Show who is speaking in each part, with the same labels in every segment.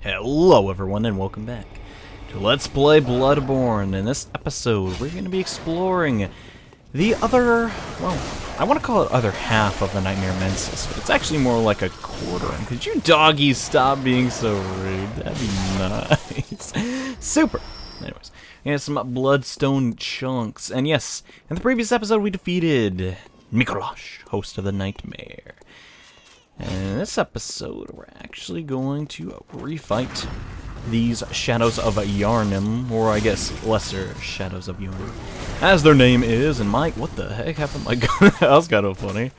Speaker 1: Hello everyone and welcome back to Let's Play Bloodborne. In this episode, we're going to be exploring the other, well, I want to call it other half of the Nightmare of Mensis, but it's actually more like a quarter. And could you doggies stop being so rude? That'd be nice. Super. Anyways, we have some bloodstone chunks. And yes, in the previous episode we defeated Mikolash, host of the Nightmare. And in this episode, we're actually going to refight these Shadows of Yharnam, or I guess lesser Shadows of Yharnam, as their name is. And Mike, what the heck happened? My God, that was kind of funny.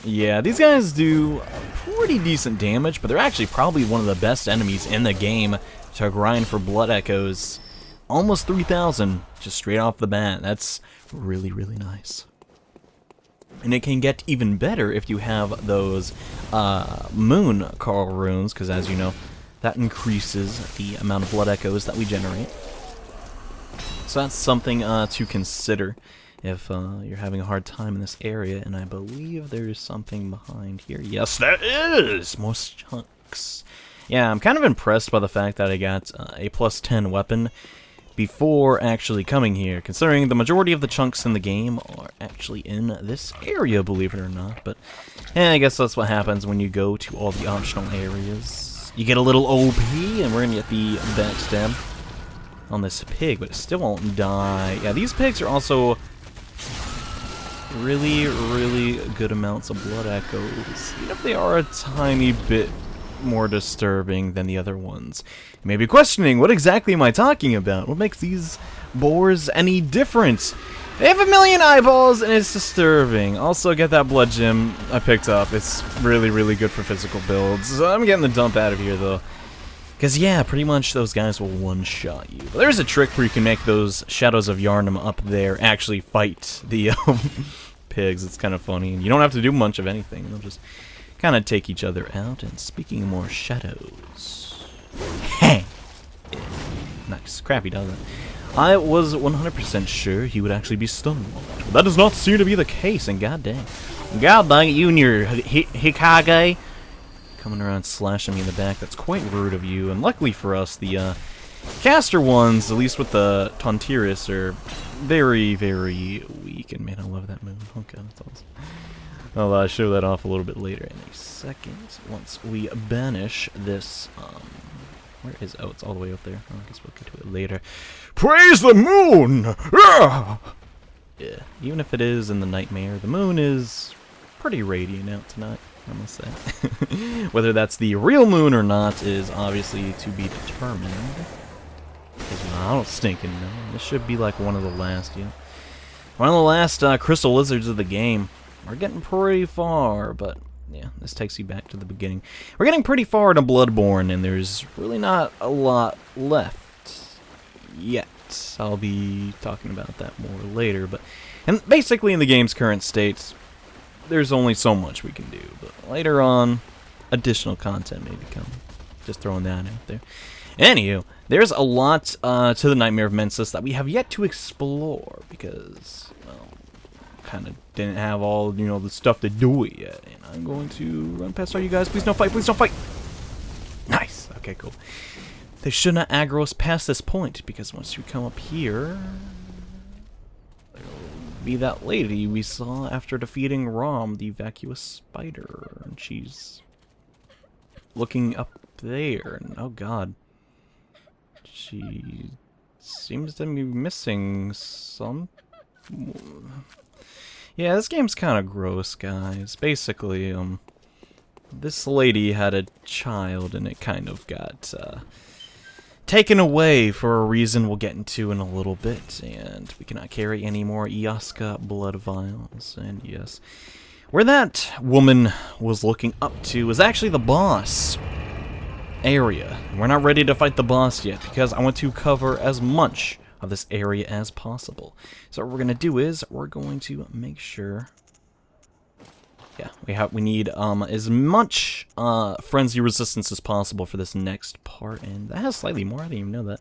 Speaker 1: Yeah, these guys do pretty decent damage, but they're actually probably one of the best enemies in the game to grind for blood echoes. Almost 3,000, just straight off the bat. That's really, really nice. And it can get even better if you have those moon Carl runes, because as you know, that increases the amount of blood echoes that we generate. So that's something to consider if you're having a hard time in this area. And I believe there's something behind here. Yes, there is! More chunks. Yeah, I'm kind of impressed by the fact that I got a +10 weapon before actually coming here, considering the majority of the chunks in the game are actually in this area, believe it or not. But I guess that's what happens when you go to all the optional areas. You get a little OP, and we're gonna get the backstab on this pig, but it still won't die. Yeah, these pigs are also really, really good amounts of blood echoes, even if they are a tiny bit more disturbing than the other ones. You may be questioning, what exactly am I talking about? What makes these boars any different? They have 1,000,000 eyeballs and it's disturbing. Also, get that blood gem I picked up. It's really, really good for physical builds. So I'm getting the dump out of here though, because yeah, pretty much those guys will one-shot you. But there's a trick where you can make those Shadows of Yharnam up there actually fight the pigs. It's kind of funny, and you don't have to do much of anything. They'll just kind of take each other out. And speaking of more shadows, hey, nice, crappy doesn't it? I was 100% sure he would actually be stunned, but that does not seem to be the case. And god dang it, you and your Hikage coming around slashing me in the back. That's quite rude of you. And luckily for us, the caster ones, at least with the Treacherous, are very, very weak. And man, I love that move. Oh god, that's awesome. I'll show that off a little bit later in a second, once we banish this, where is, oh, it's all the way up there. Oh, I guess we'll get to it later. Praise the moon! Yeah, even if it is in the Nightmare, the moon is pretty radiant out tonight, I must say. Whether that's the real moon or not is obviously to be determined. Because, well, I don't stinking know. This should be like one of the last, yeah. One of the last crystal lizards of the game. We're getting pretty far, but yeah, this takes you back to the beginning. We're getting pretty far to Bloodborne, and there's really not a lot left yet. I'll be talking about that more later, and basically in the game's current state, there's only so much we can do, but later on, additional content may be coming. Just throwing that out there. Anywho, there's a lot to the Nightmare of Mensis that we have yet to explore, because, well, kind of didn't have all, you know, the stuff to do it yet. And I'm going to run past all you guys. Please don't fight. Please don't fight. Nice. Okay, cool. They should not aggro us past this point, because once you come up here, there'll be that lady we saw after defeating Rom, the vacuous spider. And she's looking up there. And oh god, she seems to be missing some. Yeah, this game's kind of gross, guys. Basically, this lady had a child, and it kind of got, taken away for a reason we'll get into in a little bit, and we cannot carry any more Iaska blood vials. And yes, where that woman was looking up to was actually the boss area. We're not ready to fight the boss yet, because I want to cover as much of this area as possible. So what we're gonna do is we're going to make sure, yeah, we need as much frenzy resistance as possible for this next part, and that has slightly more. I didn't even know that.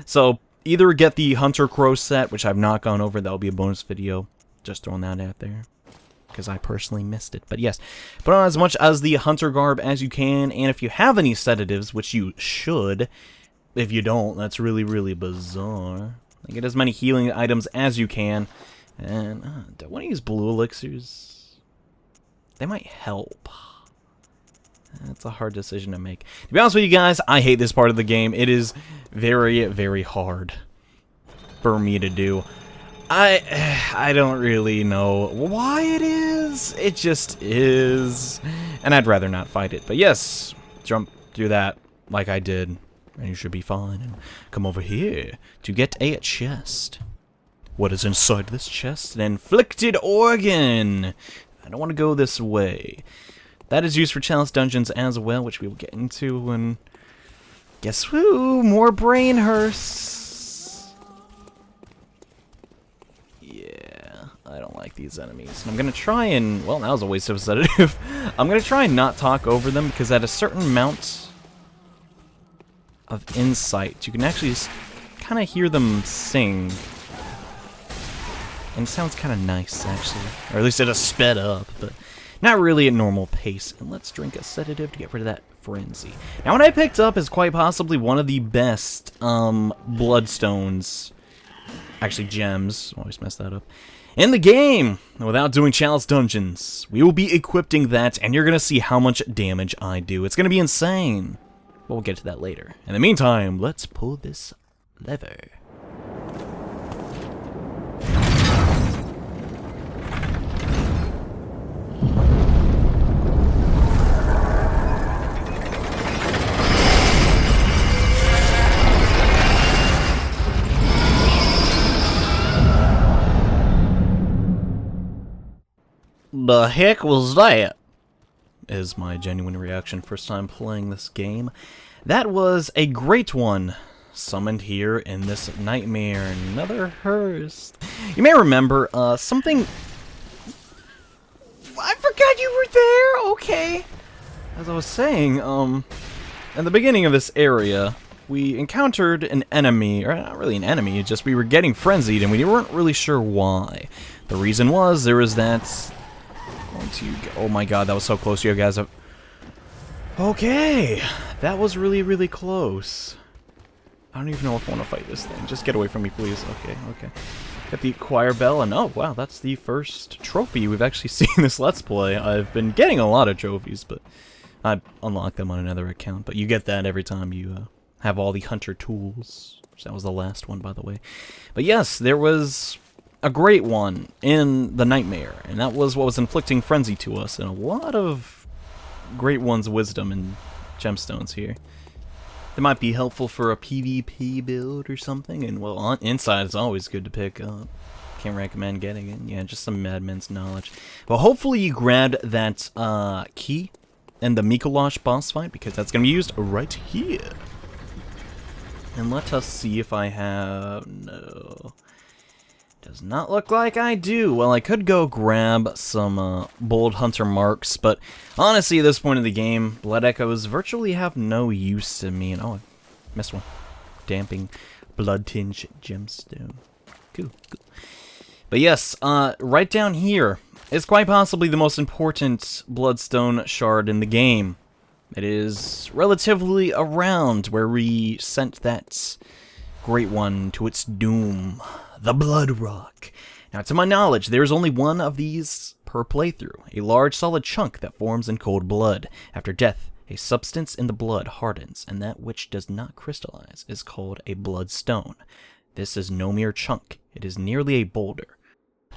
Speaker 1: So either get the Hunter Crow set, which I've not gone over. That'll be a bonus video. Just throwing that out there. because I personally missed it. But yes, put on as much as the hunter garb as you can, and if you have any sedatives, which you should, if you don't, that's really, really bizarre. Get as many healing items as you can, and do I want to use blue elixirs? They might help. That's a hard decision to make. To be honest with you guys, I hate this part of the game. It is very, very hard for me to do. I don't really know why it is. It just is. And I'd rather not fight it. But yes, jump through that like I did. And you should be fine. And come over here to get a chest. What is inside this chest? An inflicted organ. I don't want to go this way. That is used for challenge dungeons as well, which we will get into. And guess who? More brain hurts. I don't like these enemies. And I'm going to try and... Well, that was a waste of a sedative. I'm going to try and not talk over them, because at a certain amount of insight, you can actually just kind of hear them sing. And it sounds kind of nice, actually. Or at least it has sped up, but not really at normal pace. And let's drink a sedative to get rid of that frenzy. Now, what I picked up is quite possibly one of the best bloodstones. Actually, gems. Always mess that up. In the game, without doing challenge dungeons, we will be equipping that, and you're going to see how much damage I do. It's going to be insane. But we'll get to that later. In the meantime, let's pull this lever. The heck was that? Is my genuine reaction first time playing this game. That was a great one summoned here in this nightmare. Another Hearst. You may remember something... I forgot you were there! Okay. As I was saying, in the beginning of this area, we encountered an enemy, or not really an enemy, just we were getting frenzied and we weren't really sure why. The reason was there was that... Oh my god, that was so close to you guys. Okay, that was really, really close. I don't even know if I want to fight this thing. Just get away from me, please. Okay, okay. Got the choir bell, and oh wow, that's the first trophy we've actually seen this Let's Play. I've been getting a lot of trophies, but I unlocked them on another account. But you get that every time you have all the hunter tools. That was the last one, by the way. But yes, there was a great one in the nightmare, and that was what was inflicting frenzy to us, and a lot of great one's wisdom and gemstones here. They might be helpful for a PvP build or something, and well, on inside is always good to pick up. Can't recommend getting it. Yeah, just some Madman's knowledge. But hopefully you grabbed that key in the Mikolash boss fight, because that's going to be used right here. And let us see if I have... No. Does not look like I do. Well, I could go grab some bold hunter marks, but honestly, at this point in the game, blood echoes virtually have no use to me. And oh, I missed one. Damping blood tinge gemstone. Cool, cool. But yes, right down here is quite possibly the most important bloodstone shard in the game. It is relatively around where we sent that great one to its doom. The Blood Rock. Now, to my knowledge, there is only one of these per playthrough. A large, solid chunk that forms in cold blood. After death, a substance in the blood hardens, and that which does not crystallize is called a bloodstone. This is no mere chunk. It is nearly a boulder.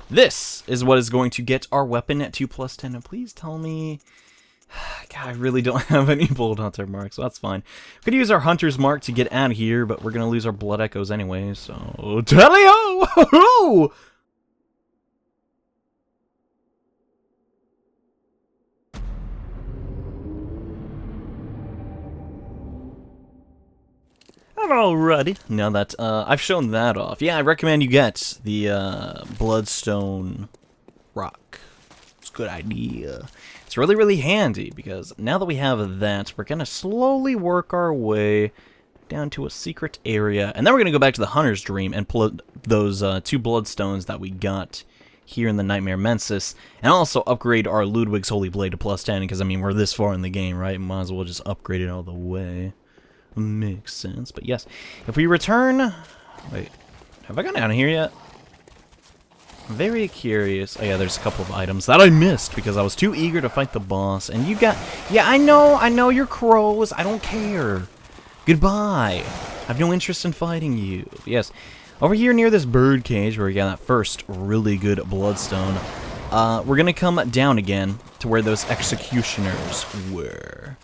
Speaker 1: This is what is going to get our weapon at 2+10. And please tell me... God, I really don't have any bold hunter marks, so that's fine. We could use our hunter's mark to get out of here, but we're going to lose our blood echoes anyway, so... Tally-ho! Alrighty, now that I've shown that off, yeah, I recommend you get the Bloodstone Rock. It's a good idea. It's really, really handy, because now that we have that, we're going to slowly work our way down to a secret area, and then we're going to go back to the Hunter's Dream and pull those 2 bloodstones that we got here in the Nightmare of Mensis, and also upgrade our Ludwig's Holy Blade to +10, because, I mean, we're this far in the game, right? Might as well just upgrade it all the way. Makes sense, but yes. If we return... Wait, have I gone down here yet? I'm very curious. Oh yeah, there's a couple of items that I missed because I was too eager to fight the boss, and you got... Yeah, I know you're crows, I don't care. Goodbye. I have no interest in fighting you. Yes. Over here near this bird cage where we got that first really good bloodstone, we're gonna come down again to where those executioners were.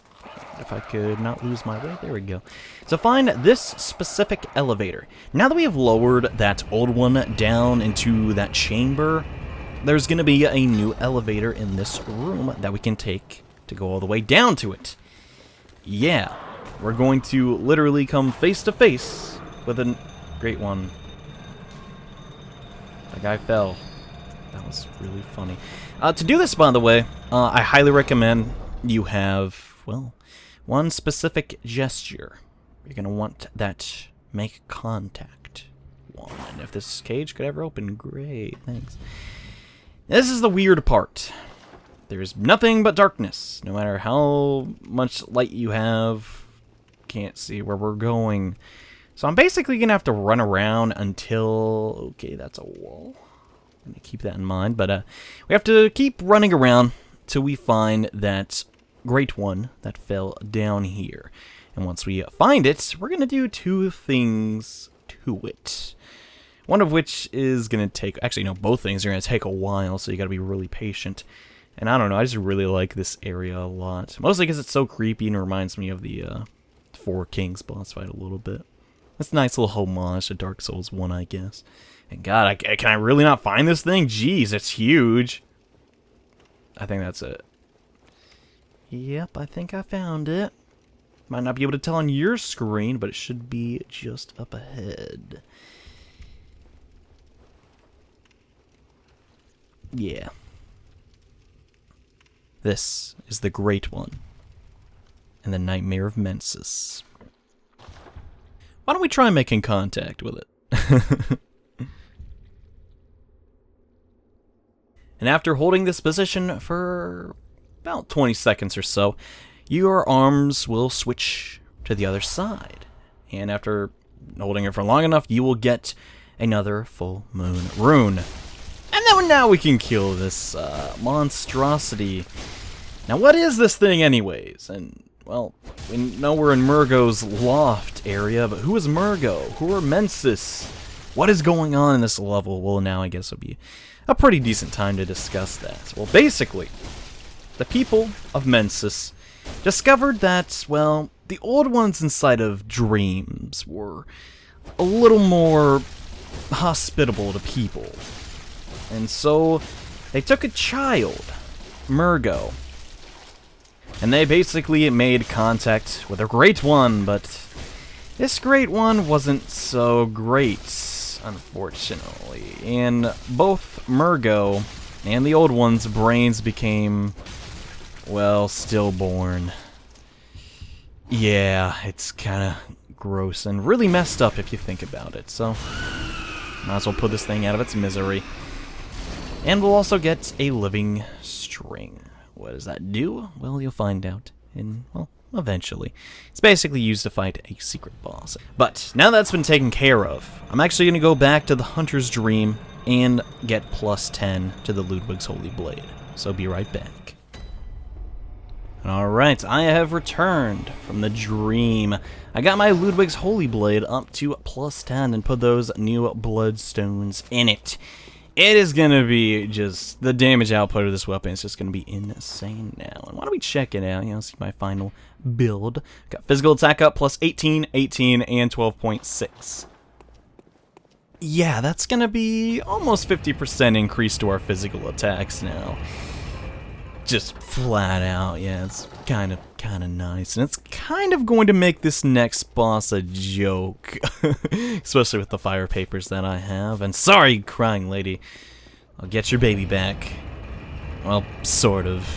Speaker 1: If I could not lose my way, there we go. So find this specific elevator. Now that we have lowered that old one down into that chamber, there's gonna be a new elevator in this room that we can take to go all the way down to it. Yeah, we're going to literally come face to face with a great one. That guy fell. That was really funny. To do this, by the way, I highly recommend you have, well, one specific gesture. You're going to want that make contact one. And if this cage could ever open, great, thanks. This is the weird part. There's nothing but darkness. No matter how much light you have, can't see where we're going. So I'm basically going to have to run around until... Okay, that's a wall. I'm going to keep that in mind. But we have to keep running around till we find that great one that fell down here. And once we find it, we're going to do two things to it. One of which is going to take... Actually, no, both things are going to take a while, so you got to be really patient. And I don't know, I just really like this area a lot. Mostly because it's so creepy and reminds me of the Four Kings boss fight a little bit. It's a nice little homage to Dark Souls 1, I guess. And God, can I really not find this thing? Jeez, it's huge. I think that's it. Yep, I think I found it. Might not be able to tell on your screen, but it should be just up ahead. Yeah. This is the Great One and the Nightmare of Mensis. Why don't we try making contact with it? And after holding this position for about 20 seconds or so, your arms will switch to the other side. And after holding it for long enough, you will get another full moon rune. And then now we can kill this monstrosity. Now what is this thing anyways? And, well, we know we're in Mergo's Loft area, but who is Mergo? Who are Mensis? What is going on in this level? Well, now I guess it'll be a pretty decent time to discuss that. Well, basically, the people of Mensis discovered that, well, the old ones inside of dreams were a little more hospitable to people. And so they took a child, Mergo, and they basically made contact with a great one, but this great one wasn't so great, unfortunately. And both Mergo and the old one's brains became, well, stillborn. Yeah, it's kind of gross and really messed up if you think about it, so might as well put this thing out of its misery. And we'll also get a living string. What does that do? Well, you'll find out in, well, eventually. It's basically used to fight a secret boss. But now that's been taken care of, I'm actually going to go back to the Hunter's Dream and get +10 to the Ludwig's Holy Blade. So be right back. Alright, I have returned from the dream. I got my Ludwig's Holy Blade up to +10 and put those new bloodstones in it. It is going to be just, the damage output of this weapon is just going to be insane now. And why don't we check it out, see my final build. Got physical attack up +18, 18, and 12.6. Yeah, that's going to be almost 50% increase to our physical attacks now. Just flat out, yeah, it's kind of nice. And it's kind of going to make this next boss a joke. Especially with the fire papers that I have. And sorry, crying lady, I'll get your baby back. Well, sort of.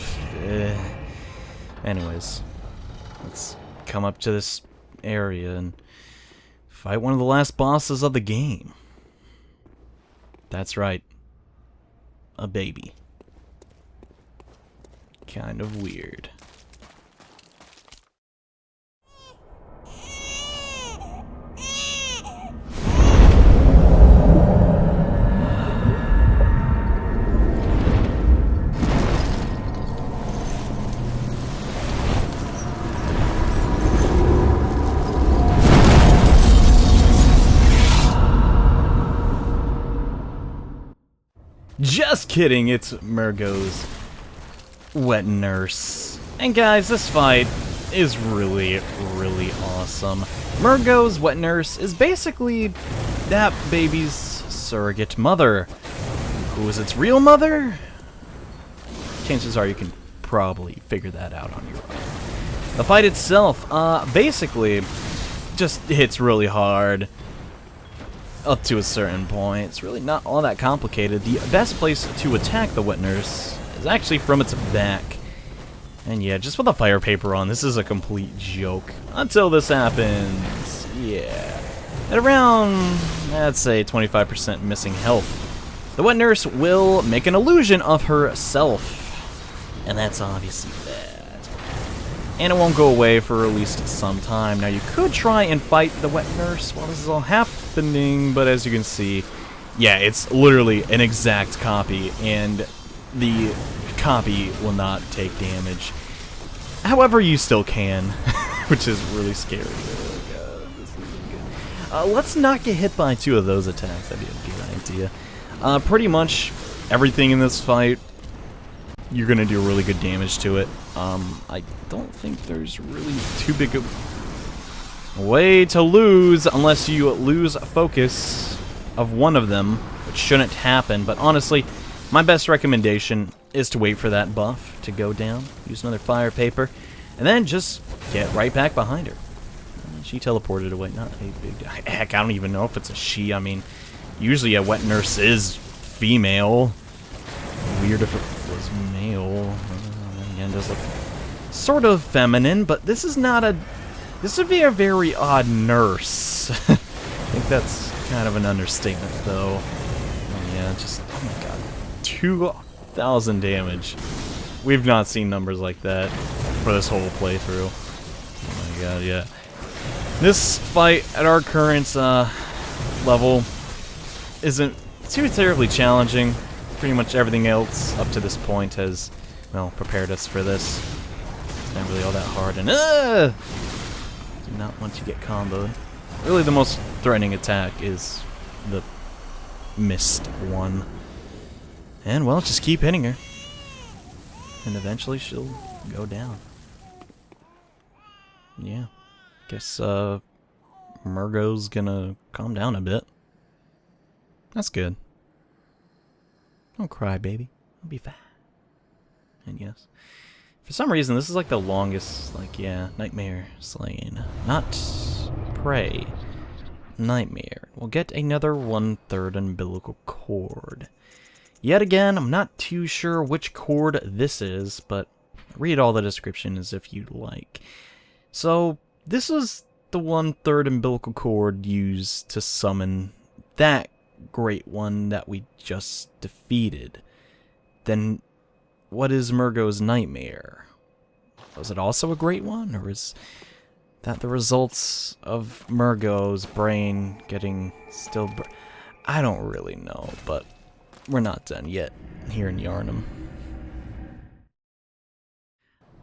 Speaker 1: Anyways, let's come up to this area and fight one of the last bosses of the game. That's right. a baby. Kind of weird. Just kidding, it's Mergo's wet nurse. And guys, this fight is really, really awesome. Mergo's wet nurse is basically that baby's surrogate mother. Who is its real mother? Chances are you can probably figure that out on your own. The fight itself, basically, just hits really hard. Up to a certain point. It's really not all that complicated. The best place to attack the wet nurse is actually from its back. And yeah, just with the fire paper on, this is a complete joke. Until this happens. Yeah. At around, let's say, 25% missing health, the wet nurse will make an illusion of herself. And that's obviously bad. And it won't go away for at least some time. Now, you could try and fight the wet nurse while this is all happening, but as you can see, yeah, it's literally an exact copy, and the copy will not take damage. However, you still can, which is really scary. Oh God, this isn't good. Let's not get hit by two of those attacks. That'd be a good idea. Pretty much everything in this fight, you're gonna do really good damage to it. I don't think there's really too big a way to lose unless you lose focus of one of them, which shouldn't happen. But honestly, my best recommendation is to wait for that buff to go down, use another fire paper, and then just get right back behind her. She teleported away, not a big... Heck, I don't even know if it's a she. I mean, usually a wet nurse is female. Weird if it was male. Again, does look sort of feminine, but this is not a... This would be a very odd nurse. I think that's kind of an understatement, though. Oh, yeah, just... Oh my god. 2,000 damage. We've not seen numbers like that for this whole playthrough. Oh my god, yeah. This fight at our current level isn't too terribly challenging. Pretty much everything else up to this point has, well, prepared us for this. It's not really all that hard, and do not want to get comboed. Really, the most threatening attack is the missed one. And, well, just keep hitting her. And eventually she'll go down. Yeah. Guess, Mergo's gonna calm down a bit. That's good. Don't cry, baby. I'll be fine. And yes. For some reason, this is like the longest, like, yeah, nightmare slaying. Not prey. Nightmare. We'll get another 1/3 umbilical cord. Yet again, I'm not too sure which cord this is, but read all the descriptions if you'd like. So, this is the 1/3 umbilical cord used to summon that great one that we just defeated. Then, what is Mergo's nightmare? Was it also a great one, or is that the results of Mergo's brain getting still... I don't really know, but we're not done yet here in Yharnam.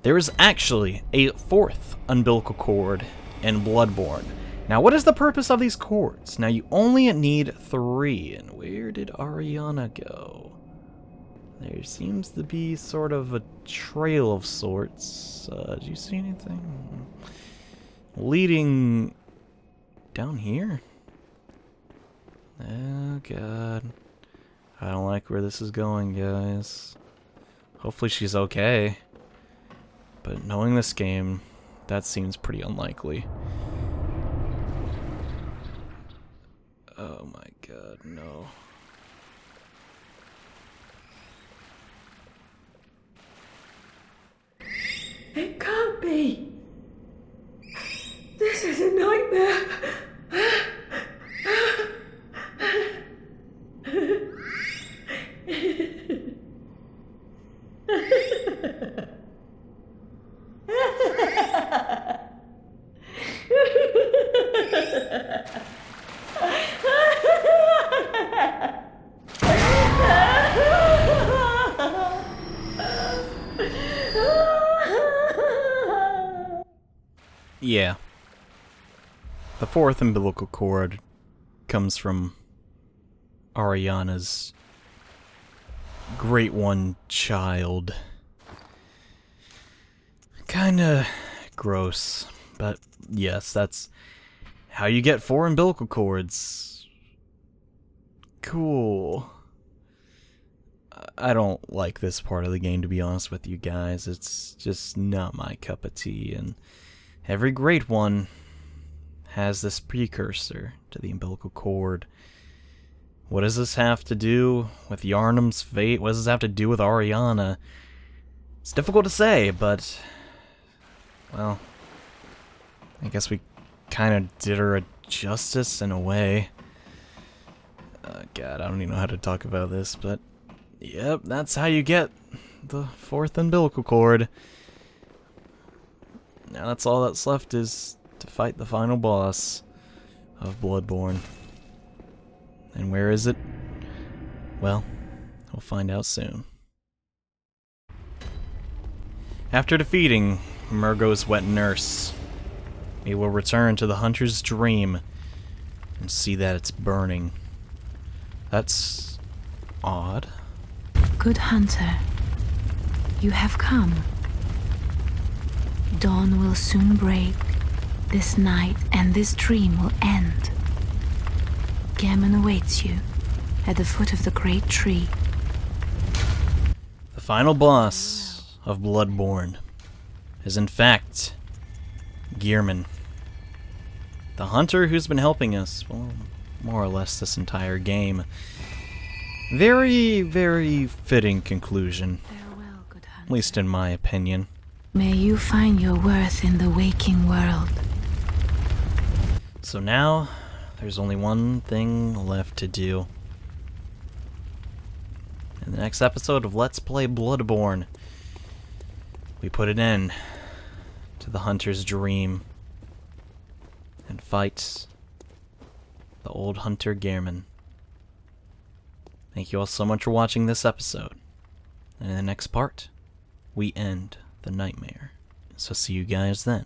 Speaker 1: There is actually a 4th umbilical cord in Bloodborne. Now, what is the purpose of these cords? Now, you only need 3, and where did Ariana go? There seems to be sort of a trail of sorts. Did you see anything? Leading down here? Oh, God. I don't like where this is going, guys. Hopefully she's okay. But knowing this game, that seems pretty unlikely. Oh my god, no.
Speaker 2: It can't be. This is a nightmare.
Speaker 1: Yeah. The fourth umbilical cord comes from Ariana's Great One child. Kinda gross, but yes, that's how you get 4 umbilical cords. Cool. I don't like this part of the game, to be honest with you guys. It's just not my cup of tea, and every Great One has this precursor to the umbilical cord. What does this have to do with Yharnam's fate? What does this have to do with Ariana? It's difficult to say, but, well, I guess we kind of did her a justice in a way. God, I don't even know how to talk about this, but yep, that's how you get the 4th umbilical cord. Now that's all that's left, is to fight the final boss of Bloodborne. And where is it? Well, we'll find out soon. After defeating Mergo's wet nurse, we will return to the hunter's dream and see that it's burning. That's odd.
Speaker 3: Good hunter, you have come. Dawn will soon break. This night and this dream will end. Gammon awaits you at the foot of the great tree.
Speaker 1: The final boss of Bloodborne is in fact Gearman, the hunter who's been helping us, well, more or less this entire game. Very, very fitting conclusion,
Speaker 3: Farewell, good hunter.
Speaker 1: at least in my opinion.
Speaker 3: May you find your worth in the waking world.
Speaker 1: So now, there's only one thing left to do. In the next episode of Let's Play Bloodborne, we put an end to the hunter's dream and fight the old hunter Gearman. Thank you all so much for watching this episode. And in the next part, we end the nightmare. So see you guys then.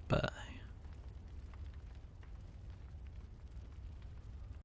Speaker 1: Bye.